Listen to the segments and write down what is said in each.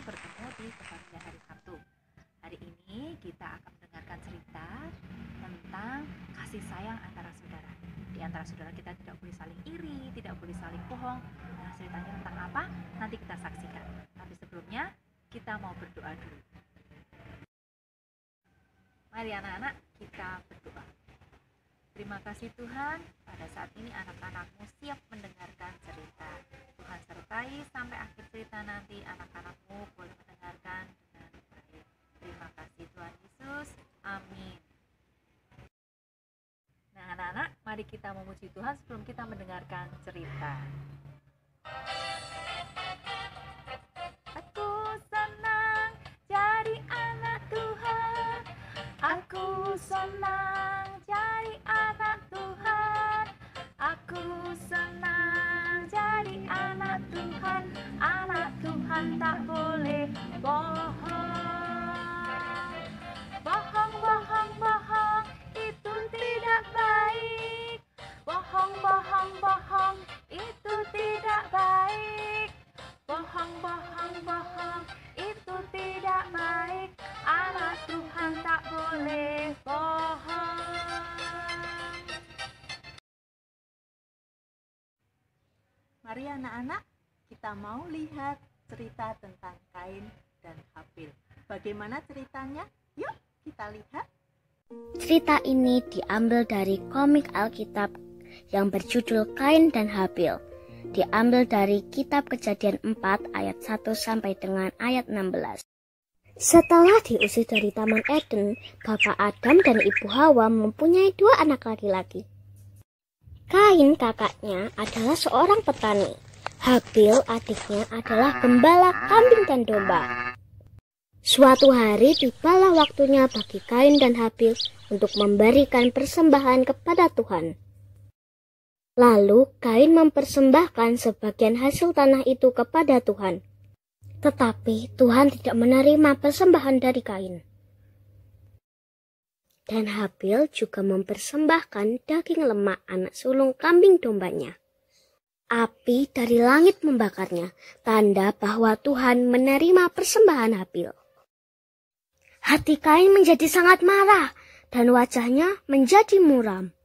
bertemu di kebaktian hari Sabtu. Hari ini kita akan mendengarkan cerita tentang kasih sayang antara saudara. Di antara saudara kita tidak boleh saling iri, tidak boleh saling bohong. Nah, ceritanya tentang apa? Nanti kita saksikan. Tapi sebelumnya kita mau berdoa dulu. Mari anak-anak, kita berdoa. Terima kasih Tuhan, pada saat ini anak-anak-Mu siap mendengarkan cerita. Tuhan sertai sampai akhir cerita nanti anak-anak-Mu boleh mendengarkan dengan baik. Terima kasih Tuhan Yesus, amin. Nah anak-anak, mari kita memuji Tuhan sebelum kita mendengarkan cerita. Aku senang jadi anak Tuhan. Aku senang jadi anak Tuhan. Aku senang jadi anak Tuhan. Anak Tuhan tak boleh bohong. Bohong, bohong, bohong, itu tidak baik. Bohong, bohong, bohong, itu tidak baik. Bohong, bohong, bohong, itu tidak baik. Anak Tuhan tak boleh bohong. Mari anak-anak, kita mau lihat cerita tentang Kain dan Habil. Bagaimana ceritanya? Yuk kita lihat. Cerita ini diambil dari komik Alkitab yang berjudul Kain dan Habil. Diambil dari kitab Kejadian 4 ayat 1 sampai dengan ayat 16. Setelah diusir dari Taman Eden, Bapak Adam dan Ibu Hawa mempunyai 2 anak laki-laki. Kain kakaknya adalah seorang petani. Habil adiknya adalah gembala kambing dan domba. Suatu hari tibalah waktunya bagi Kain dan Habil untuk memberikan persembahan kepada Tuhan. Lalu Kain mempersembahkan sebagian hasil tanah itu kepada Tuhan. Tetapi Tuhan tidak menerima persembahan dari Kain. Dan Habil juga mempersembahkan daging lemak anak sulung kambing dombanya. Api dari langit membakarnya, tanda bahwa Tuhan menerima persembahan Habil. Hati Kain menjadi sangat marah dan wajahnya menjadi muram.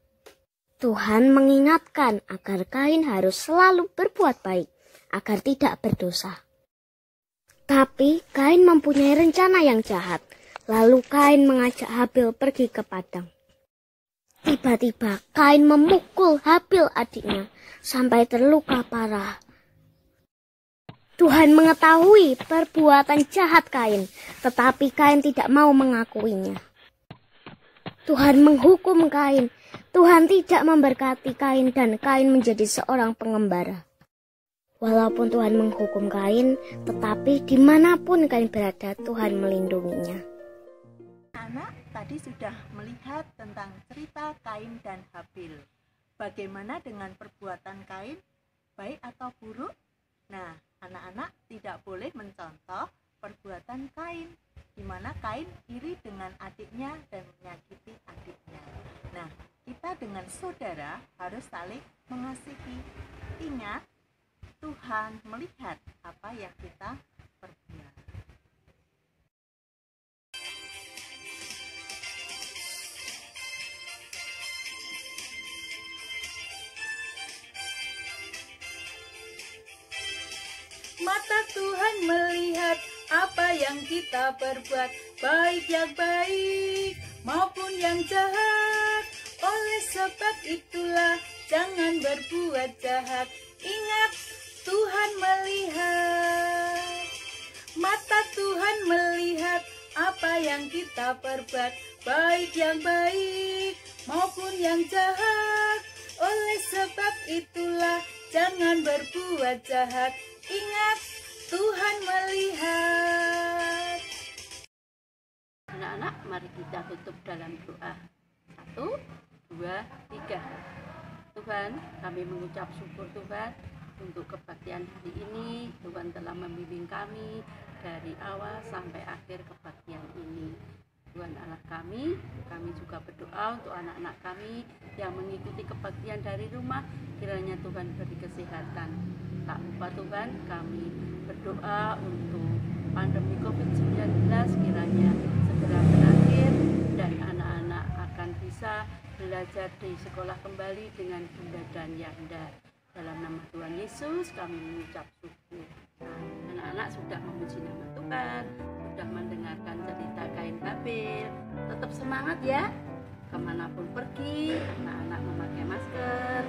Tuhan mengingatkan agar Kain harus selalu berbuat baik, agar tidak berdosa. Tapi Kain mempunyai rencana yang jahat. Lalu Kain mengajak Habil pergi ke padang. Tiba-tiba Kain memukul Habil adiknya sampai terluka parah. Tuhan mengetahui perbuatan jahat Kain, tetapi Kain tidak mau mengakuinya. Tuhan menghukum Kain. Tuhan tidak memberkati Kain dan Kain menjadi seorang pengembara. Walaupun Tuhan menghukum Kain, tetapi dimanapun Kain berada, Tuhan melindunginya. Anak tadi sudah melihat tentang cerita Kain dan Habil. Bagaimana dengan perbuatan Kain? Baik atau buruk? Nah, anak-anak tidak boleh mencontoh perbuatan Kain, di mana Kain iri dengan adiknya dan menyakiti adiknya. Nah, kita dengan saudara harus saling mengasihi. Ingat, Tuhan melihat apa yang kita perbuat. Mata Tuhan melihat apa yang kita perbuat, baik yang baik maupun yang jahat. Oleh sebab itulah jangan berbuat jahat. Ingat, Tuhan melihat. Mata Tuhan melihat apa yang kita perbuat, baik yang baik maupun yang jahat. Oleh sebab itulah jangan berbuat jahat. Ingat, Tuhan melihat. Anak-anak, mari kita tutup dalam doa. 1, 2, 3. Tuhan, kami mengucap syukur Tuhan untuk kebaktian hari ini. Tuhan telah membimbing kami dari awal sampai akhir kebaktian ini. Tuhan Allah kami juga berdoa untuk anak-anak kami yang mengikuti kebaktian dari rumah. Kiranya Tuhan beri kesehatan. Tak lupa Tuhan, kami berdoa untuk pandemi COVID-19 kiranya segera berakhir dan anak-anak akan bisa belajar di sekolah kembali dengan Bunda dan Yanda. Dalam nama Tuhan Yesus kami mengucap syukur. Nah, anak-anak sudah memuji nama Tuhan, sudah mendengarkan cerita Kain Habil. Tetap semangat ya, kemanapun pergi, anak-anak memakai masker,